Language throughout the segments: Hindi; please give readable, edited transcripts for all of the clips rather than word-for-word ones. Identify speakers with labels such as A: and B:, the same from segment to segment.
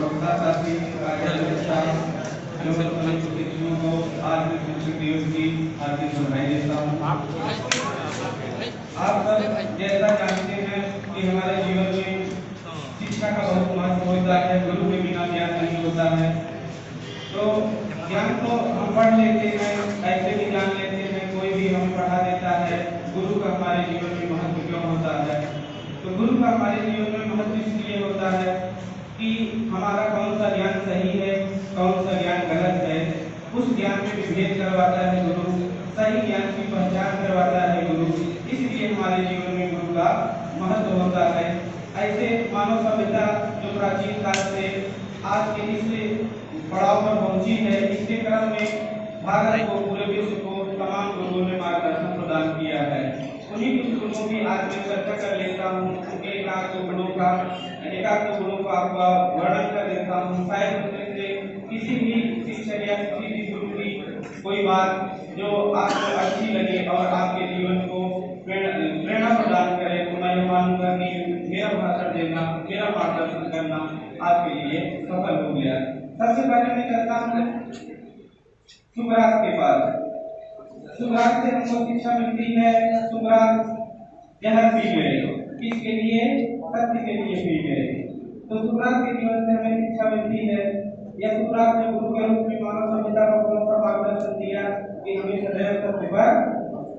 A: वक्ता साथी कार्यकर्ता एवं सभी शिक्षकों को आज के शिक्षक दिवस की हार्दिक बधाई देता हूँ। आप सब जैसा जानते हैं कि हमारे जीवन में शिक्षा का बहुत महत्व होता है, गुरु के बिना ज्ञान नहीं होता है। तो ज्ञान तो हम पढ़ लेते हैं, ऐसे भी जान लेते हैं, कोई भी हमें पढ़ा देता है। गुरु का हमारे जीवन में महत्व क्यों होता है? तो गुरु का हमारे जीवन में महत्व इसलिए होता है कि हमारा कौन सा ज्ञान सही है, कौन सा ज्ञान गलत है, उस ज्ञान में विभेद करवाता है गुरु, सही ज्ञान की पहचान करवाता है गुरु। इसलिए हमारे जीवन में गुरु का महत्व होता है। ऐसे मानव सभ्यता जो प्राचीन काल से आज के इस पड़ाव पर पहुंची है, इसके क्रम में भारत को, पूरे विश्व को तमाम गुरुओं ने मार्गदर्शन प्रदान किया है। उन्हीं कुछ गुरुओं की आज मैं चर्चा कर लेता हूँ, उनके एकांत गुणों का आपका वर्णन कर देता हूँ। शायद उनमें से किसी भी शिक्षक या किसी भी गुरु की कोई बात जो आपको अच्छी लगे और आपके जीवन को प्रेरणा प्रदान करे, तो मैं मानूंगा कि मेरा भाषण देना, मेरा मार्गदर्शन करना आपके लिए सफल हो गया। सबसे पहले मैं कहता हूँ सुकरात के पास। सुकरात से हमको शिक्षा मिलती है। सुकरात जहर पी गए, किसके लिए? सत्य के लिए पी गए। तो सुकरात के जीवन से हमें शिक्षा मिलती है। यह सुकरात ने गुरु के रूप में मानव सभ्यता को कौन सा मार्गदर्शन दिया कि हमें सदैव सत्य पर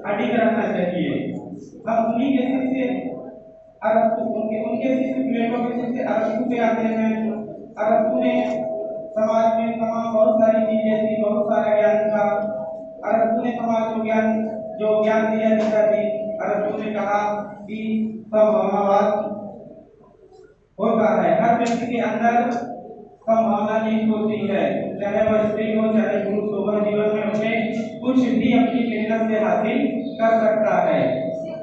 A: अडिग रहना चाहिए। हम उन्हीं के शिष्य अरस्तु, उनके शिष्य प्लेटो के शिष्य अरस्तु पे आते हैं। अरस्तु ने समाज में तमाम बहुत सारी चीजें थी, बहुत सारा ज्ञान था। अरस्तु ने समाज को जो ज्ञान दिया जाता थी, अरस्तु ने कहा कि संभावनावाद होता है, हर व्यक्ति के अंदर संभावना नहीं होती है, चाहे वह स्त्री हो चाहे पुरुष हो, वह जीवन में उन्हें कुछ भी अपनी मेहनत से हासिल कर सकता है।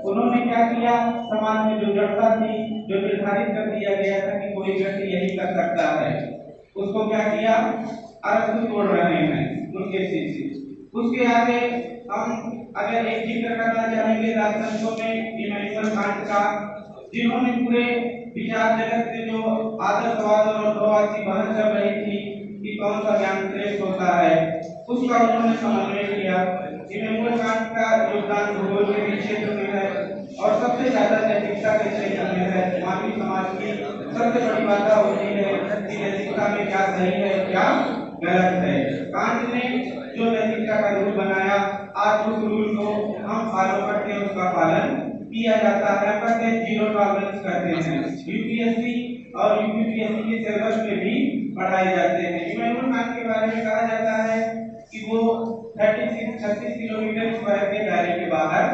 A: उन्होंने क्या किया? समाज में जो जड़ता थी, जो निर्धारित कर दिया गया था कि कोई व्यक्ति यही कर सकता है, उसको क्या किया? अरस्तु तोड़ रहे हैं उनके शिष्य। उसके आगे हम अगर एक जिक्र करना चाहेंगे दार्शनिकों में इमैनुअल कांट का, जिन्होंने पूरे विचार जगत से जो आदर्शवाद और अर्थवाद की बहस चल रही थी कि कौन सा ज्ञान श्रेष्ठ होता है, उसका उन्होंने समन्वय किया। इमैनुअल कांट का योगदान भूगोल के क्षेत्र में है और सबसे ज्यादा नैतिकता के क्षेत्र में है। मानवीय समाज की सबसे बड़ी बात होती है कि नैतिकता में क्या सही है, क्या गलत है। कांट ने जो नैतिकता का रूल बनाया, आज उस रूल को हम फॉलो करते हैं, उसका पालन किया जाता है। कहते हैं जीरो टॉलरेंस करते हैं। यूपीएससी और यूपीपीएससी के सिलेबस में भी पढ़ाए जाते हैं। इमैनुअल कांट के बारे में कहा जाता है कि वो 36 किलोमीटर स्क्वायर के दायरे के बाहर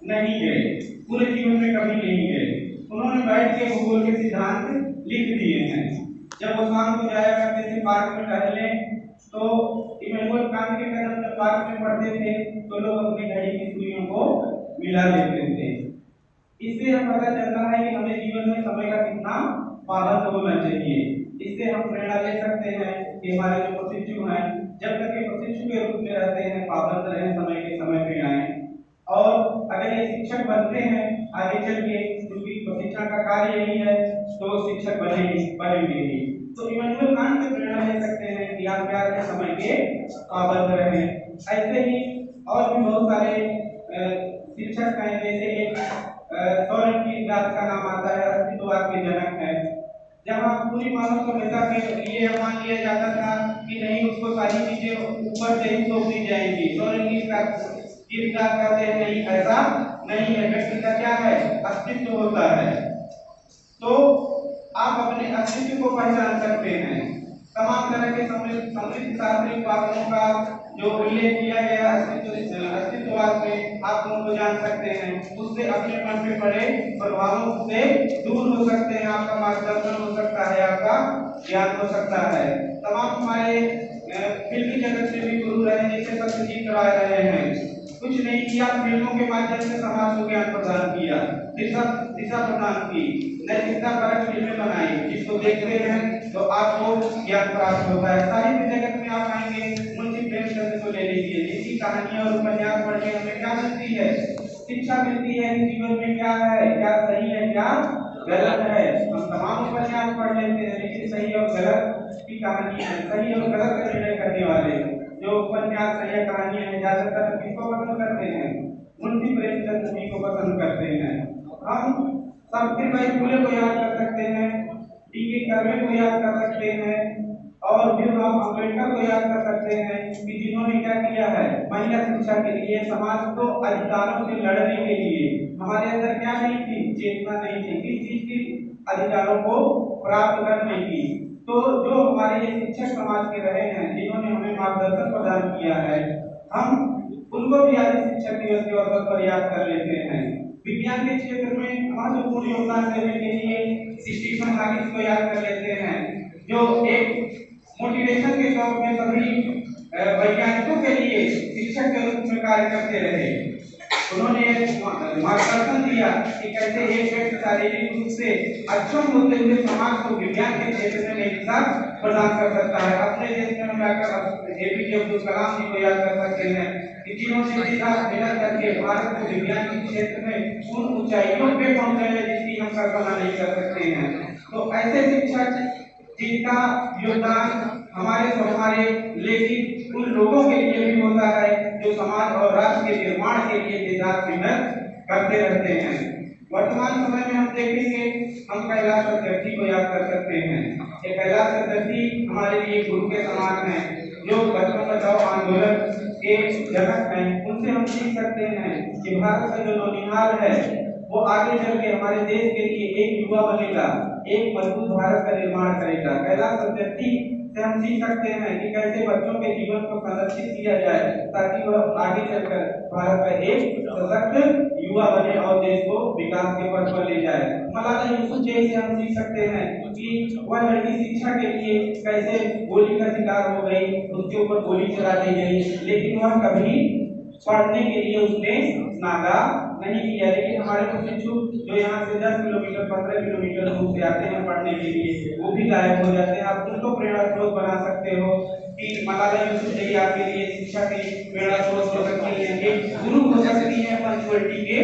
A: नहीं गए, पूरे जीवन में कभी नहीं गए। उन्होंने बैठ के भूगोल के सिद्धांत लिख दिए हैं। जब वो शाम को जाया करते थे पार्क में टहलने, तो इमैनुअल कांट के कदम जब पार्क में पढ़ते थे तो लोग अपनी घड़ी की सुइयों को मिला लेते थे। इससे हम पता चलता है कि हमें जीवन में समय का कितना पाबंद होना चाहिए। इससे हम प्रेरणा ले सकते हैं कि हमारे जो प्रशिक्षु हैं, जब तक ये प्रशिक्षु के रूप में रहते हैं, पाबंद रहे, समय के समय पे आए। और अगर ये शिक्षक बनते हैं आगे चल के, क्योंकि प्रशिक्षण का कार्य यही है, तो शिक्षक बनेंगे ही। तो इमैनुअल कांट से प्रेरणा ले सकते हैं कि आप क्या समय के पाबंद रहें। ऐसे ही और भी बहुत सारे शिक्षक हैं, जैसे एक सोरेन किर्केगार्ड का नाम आता है, अस्तित्ववाद के जनक है। जहाँ पूरी मानव सभ्यता के लिए मान लिया जाता था कि नहीं, उसको सारी चीजें ऊपर से ही सौंप दी जाएंगी। सोरेन किर्केगार्ड कहते हैं नहीं, ऐसा नहीं है, व्यक्ति का क्या है? अस्तित्व होता है। तो आप अपने अस्तित्व को पहचान सकते हैं। तमाम तरह के समृद्ध शास्त्रीय वाक्यों का जो उल्लेख किया गया अस्तित्ववाद में, आप उनको जान सकते हैं। उससे अपने मन पे पड़े प्रभावों से दूर हो सकते हैं, आपका मार्गदर्शन हो सकता है, आपका ज्ञान हो सकता है। तमाम हमारे फिल्मी जगत से भी गुरु रहे, जैसे सत्यजीत राय रहे हैं। कुछ नहीं किया, फिल्मों के माध्यम से समाज को ज्ञान प्रदान किया, दिशा प्रदान की, नैतिकता परक फिल्में बनाई, जिसको देखते हैं तो आपको ज्ञान प्राप्त होता है। साहित्य जगत में आप आएंगे, मुंशी प्रेमचंद को ले लीजिए, जिसकी कहानियां और उपन्यास पढ़ के हमें क्या मिलती है? शिक्षा मिलती है कि जीवन में क्या है, क्या सही है, क्या गलत है। हम तमाम उपन्यास पढ़ लेते हैं, लेकिन सही और गलत की कहानी है, सही और गलत का निर्णय करने वाले जो उपन्यास है या कहानियां हैं, ज्यादातर किसको पसंद करते हैं? मुंशी प्रेमचंद जी को पसंद करते हैं। हम सावित्रीबाई फुले को याद कर सकते हैं, डी.के. कर्वे को याद कर सकते हैं और भीमराव अम्बेडकर को याद कर सकते हैं कि जिन्होंने क्या किया है, महिला शिक्षा के लिए, समाज को अधिकारों से लड़ने के लिए। हमारे अंदर क्या नहीं थी? चेतना नहीं थी किस चीज की? अधिकारों को प्राप्त करने की। तो जो हमारे ये शिक्षक समाज के रहे हैं, जिन्होंने हमें मार्गदर्शन प्रदान किया है, हम उनको भी आज शिक्षक दिवस के अवसर पर याद कर लेते हैं। विज्ञान के क्षेत्र में महत्वपूर्ण योगदान देने के लिए स्टीफन हॉकिंस को याद कर लेते हैं, जो एक मोटिवेशन के तौर पे सभी वैज्ञानिकों के लिए शिक्षक के रूप में कार्य करते रहे। उन्होंने मार्गदर्शन दिया कि कैसे एक व्यक्ति शारीरिक रूप से अक्षम होते हुए समाज को विज्ञान के क्षेत्र में नई दिशा प्रदान कर सकता है। अपने देश में हम जाकर एपीजे अब्दुल कलाम जी को याद कर सकते हैं कि जिन्होंने दिशा मेहनत करके भारत को विज्ञान के क्षेत्र में उन ऊंचाइयों पे पहुंचाया जिसकी हम कल्पना नहीं कर सकते हैं। तो ऐसे शिक्षक जिनका योगदान हमारे लेकिन उन लोगों के लिए भी होता है जो समाज और राष्ट्र के निर्माण के लिए निरंतर मेहनत करते रहते हैं। वर्तमान समय में हम देखेंगे, हम कैलाश सत्यार्थी को याद कर सकते हैं। ये कैलाश सत्यार्थी हमारे लिए गुरु के समान है, जो बचपन बचाओ आंदोलन के जनक हैं। उनसे हम सीख सकते हैं कि भारत का जो नौनिहाल है वो आगे चल के हमारे देश के लिए एक युवा बनेगा, एक मजबूत भारत का निर्माण करेगा। कैलाश सत्यार्थी से हम सीख सकते हैं कि कैसे बच्चों के जीवन को संरक्षित किया जाए ताकि वह आगे चलकर भारत का एक सशक्त युवा बने और देश को विकास के पथ पर ले जाए। मलाला यूसुफजई से हम सीख सकते हैं कि वह लड़की शिक्षा के लिए कैसे गोली का शिकार हो गई, उसके ऊपर गोली चला दी गई, लेकिन वह कभी पढ़ने के लिए उसने नागा नहीं किया। लेकिन हमारे कुछ शिक्षक जो यहाँ से 10 किलोमीटर 15 किलोमीटर दूर से आते हैं पढ़ने के लिए, वो भी गायब हो जाते हैं। आप उनको प्रेरणा स्रोत बना सकते हो कि मलाला यूसुफजई आपके लिए शिक्षा की प्रेरणा स्रोत हो सकती है, एक गुरु हो सकती है पंचुअलिटी के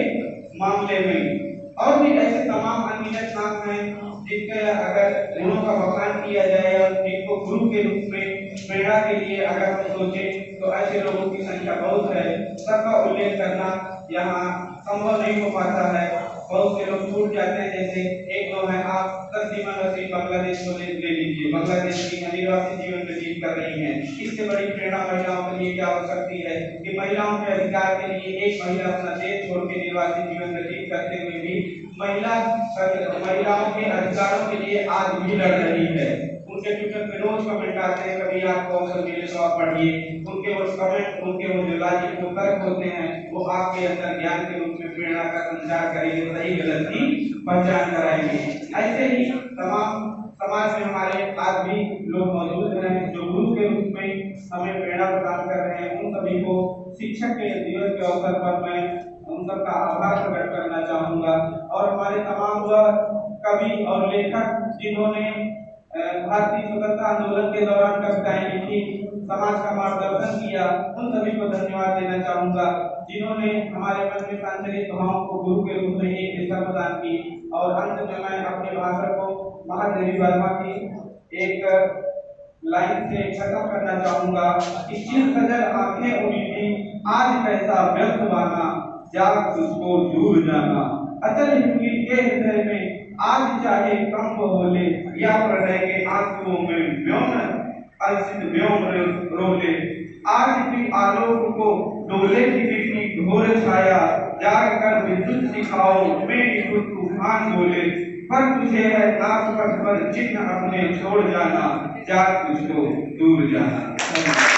A: मामले में। और भी ऐसे तमाम अनगिनत नाम हैं जिनके अगर गुणों का बखान किया जाए और जिनको गुरु के रूप में प्रेरणा के लिए अगर हम सोचें तो ऐसे लोगों की संख्या बहुत है। सबका उल्लेख करना यहाँ संभव नहीं हो पाता है, बहुत से लोग छूट जाते हैं। जैसे एक दो हैं, आप तस्लीमा नसीम बांग्लादेश को ले लीजिए, बांग्लादेश की आदिवासी जीवन व्यतीत कर रही हैं। इससे बड़ी प्रेरणा महिलाओं के लिए क्या हो सकती है कि महिलाओं के अधिकार के लिए एक महिला अपना देश छोड़ के निर्वासित जीवन व्यतीत करते हुए भी महिलाओं के अधिकारों के लिए आज भी लड़ रही है। उनके ट्विटर पे रोज कमेंट आते हैं, कभी आपको अवसर मिले तो आप पढ़िए उनके वो कमेंट, उनके वो जो लॉजिक वो तर्क होते हैं, वो आपके अंदर ज्ञान के रूप में प्रेरणा का संचार करेंगे, सही गलत की पहचान कराएंगे। ऐसे ही तमाम समाज में हमारे आज भी लोग मौजूद हैं जो गुरु के रूप में हमें प्रेरणा प्रदान कर रहे हैं। उन सभी को शिक्षक के दिवस के अवसर पर मैं उन सबका आभार प्रकट करना चाहूंगा। और हमारे तमाम कवि और लेखक जिन्होंने भारतीय स्वतंत्रता आंदोलन के दौरान कविताएं लिखी, समाज का मार्गदर्शन किया, उन सभी को धन्यवाद देना चाहूंगा जिन्होंने हमारे मन में संचरित भावों को गुरु के रूप में एक दिशा प्रदान की। और अंत में मैं अपने भाषण को महादेवी वर्मा की एक लाइन से खत्म करना चाहूंगा कि चिर सजल आंखें उम्मीदी आज कैसा व्यर्थ बाना, जाग तुझको दूर जाना, अचल हिंदी के हृदय में आज चाहे कम बोले, या प्रणय के आंसुओं में व्योम अलसित व्योम रोले, आज भी आलोक को डोले की घोर छाया, जाग कर विद्युत सिखाओ मेरी खुद तूफान बोले, पर तुझे है नाक पथ पर चिन्ह अपने छोड़ जाना, जाग तुझको दूर जाना।